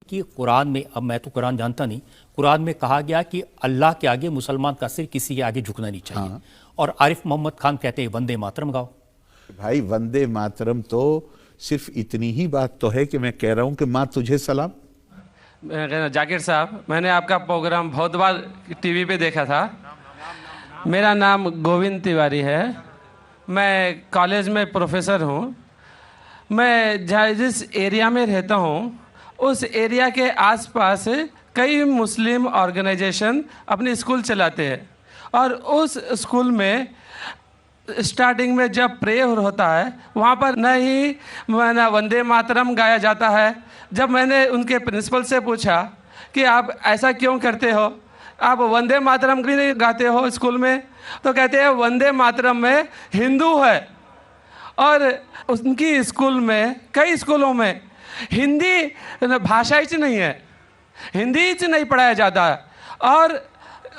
कि कुरान में, अब मैं तो कुरान जानता नहीं, कुरान में कहा गया कि अल्लाह के आगे मुसलमान का सिर किसी के आगे झुकना नहीं चाहिए। हाँ। और आरिफ मोहम्मद खान कहते हैं वंदे मातरम गाओ। भाई वंदे मातरम तो सिर्फ इतनी ही बात तो है कि मैं कह रहा हूं कि माँ तुझे सलाम। जाकिर साहब, मैंने आपका प्रोग्राम बहुत बार टीवी पे देखा था। मेरा नाम गोविंद तिवारी है, मैं कॉलेज में प्रोफेसर हूँ। मैं जिस एरिया में रहता हूँ उस एरिया के आसपास कई मुस्लिम ऑर्गेनाइजेशन अपनी स्कूल चलाते हैं, और उस स्कूल में स्टार्टिंग में जब प्रेयर होता है वहाँ पर न ही वंदे मातरम गाया जाता है। जब मैंने उनके प्रिंसिपल से पूछा कि आप ऐसा क्यों करते हो, आप वंदे मातरम क्यों नहीं गाते हो स्कूल में, तो कहते हैं वंदे मातरम में हिंदू है। और उनकी स्कूल में, कई स्कूलों में हिंदी भाषा ही नहीं है, हिंदी ही नहीं पढ़ाया जाता है। और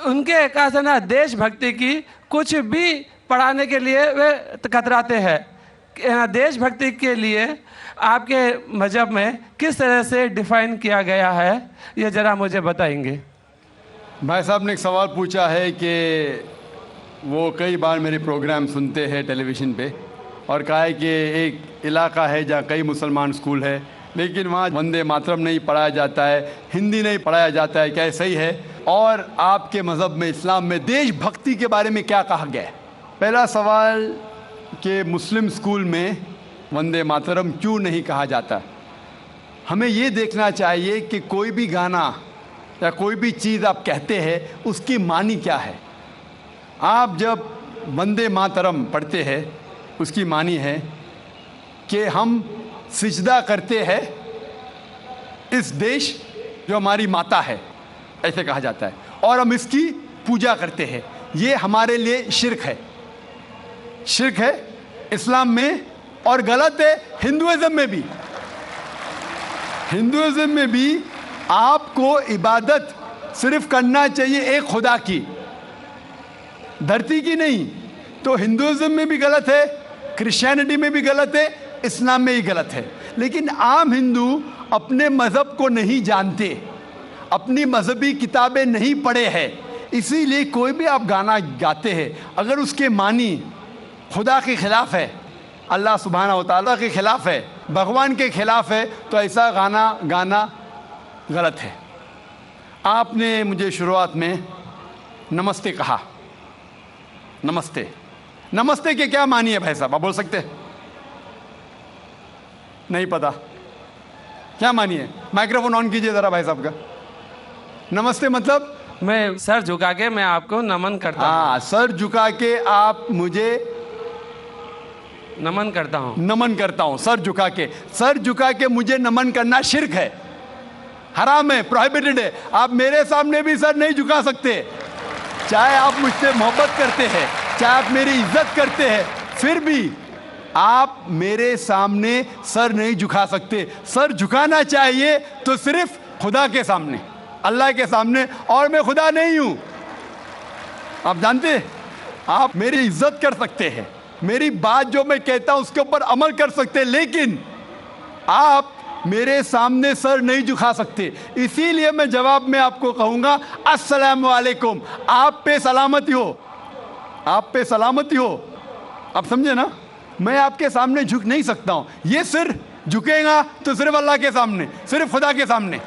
उनके कहा ना देशभक्ति की कुछ भी पढ़ाने के लिए वे कतराते हैं। देशभक्ति के लिए आपके मजहब में किस तरह से डिफाइन किया गया है, ये ज़रा मुझे बताएंगे। भाई साहब ने एक सवाल पूछा है कि वो कई बार मेरे प्रोग्राम सुनते हैं टेलीविज़न पे, और कहा है कि एक इलाका है जहाँ कई मुसलमान स्कूल है लेकिन वहाँ वंदे मातरम नहीं पढ़ाया जाता है, हिंदी नहीं पढ़ाया जाता है, क्या सही है? और आपके मज़हब में, इस्लाम में देशभक्ति के बारे में क्या कहा गया है? पहला सवाल कि मुस्लिम स्कूल में वंदे मातरम क्यों नहीं कहा जाता। हमें ये देखना चाहिए कि कोई भी गाना या कोई भी चीज़ आप कहते हैं उसकी मानी क्या है। आप जब वंदे मातरम पढ़ते हैं उसकी मानी है कि हम सिजदा करते हैं इस देश जो हमारी माता है, ऐसे कहा जाता है, और हम इसकी पूजा करते हैं। ये हमारे लिए शिर्क है, शिर्क है इस्लाम में, और गलत है हिंदुइज्म में भी। हिंदुइज्म में भी आपको इबादत सिर्फ करना चाहिए एक खुदा की, धरती की नहीं। तो हिंदुइज्म में भी गलत है, क्रिश्चियनिटी में भी गलत है, इस्लाम में ही गलत है। लेकिन आम हिंदू अपने मज़हब को नहीं जानते, अपनी मजहबी किताबें नहीं पढ़े हैं, इसीलिए कोई भी आप गाना गाते हैं अगर उसके मानी खुदा के ख़िलाफ़ है, अल्लाह सुब्हाना व तआला के ख़िलाफ़ है, भगवान के ख़िलाफ़ है, तो ऐसा गाना गाना गलत है। आपने मुझे शुरुआत में नमस्ते कहा, नमस्ते, नमस्ते के क्या मानी है भाई साहब, आप बोल सकते हैं? नहीं पता क्या मानी है? माइक्रोफोन ऑन कीजिए ज़रा भाई साहब का। नमस्ते मतलब मैं सर झुका के मैं आपको नमन करता हूँ। हाँ, सर झुका के आप मुझे नमन करता हूँ, नमन करता हूँ। सर झुका के, सर झुका के मुझे नमन करना शिर्क है, हराम है, प्रोहिबिटेड है। आप मेरे सामने भी सर नहीं झुका सकते, चाहे आप मुझसे मोहब्बत करते हैं, चाहे आप मेरी इज्जत करते हैं, फिर भी आप मेरे सामने सर नहीं झुका सकते। सर झुकाना चाहिए तो सिर्फ खुदा के सामने, अल्लाह के सामने, और मैं खुदा नहीं हूं। आप जानते हैं, आप मेरी इज्जत कर सकते हैं, मेरी बात जो मैं कहता हूं उसके ऊपर अमल कर सकते हैं, लेकिन आप मेरे सामने सर नहीं झुका सकते। इसीलिए मैं जवाब में आपको कहूंगा अस्सलाम वालेकुम, आप पे सलामती हो, आप पे सलामती हो। आप समझे ना? मैं आपके सामने झुक नहीं सकता हूं। ये सिर झुकेगा तो सिर्फ अल्लाह के सामने, सिर्फ खुदा के सामने।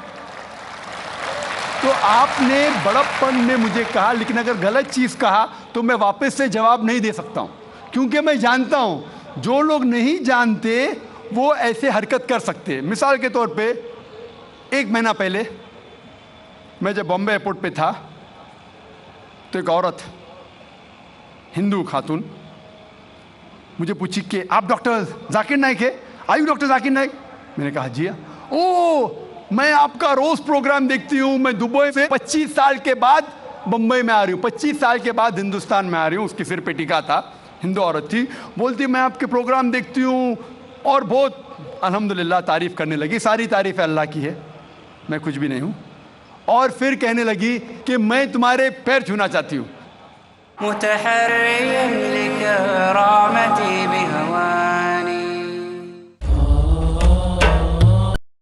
तो आपने बड़प्पन में मुझे कहा, लेकिन अगर गलत चीज़ कहा तो मैं वापस से जवाब नहीं दे सकता हूं, क्योंकि मैं जानता हूं जो लोग नहीं जानते वो ऐसे हरकत कर सकते हैं। मिसाल के तौर पे 1 महीना पहले मैं जब बॉम्बे एयरपोर्ट पे था तो एक औरत, हिंदू खातून, मुझे पूछी कि आप डॉक्टर जाकिर नाइक है? आयु डॉक्टर जाकिर नाइक? मैंने कहा जी हाँ। ओ, मैं आपका रोज़ प्रोग्राम देखती हूँ, मैं दुबई से 25 साल के बाद बम्बई में आ रही हूँ, 25 साल के बाद हिंदुस्तान में आ रही हूँ। उसकी सिर पे टीका था, हिंदू औरत थी, बोलती मैं आपके प्रोग्राम देखती हूँ और बहुत अल्हम्दुलिल्लाह तारीफ़ करने लगी। सारी तारीफ़ अल्लाह की है, मैं कुछ भी नहीं हूँ। और फिर कहने लगी कि मैं तुम्हारे पैर छूना चाहती हूँ।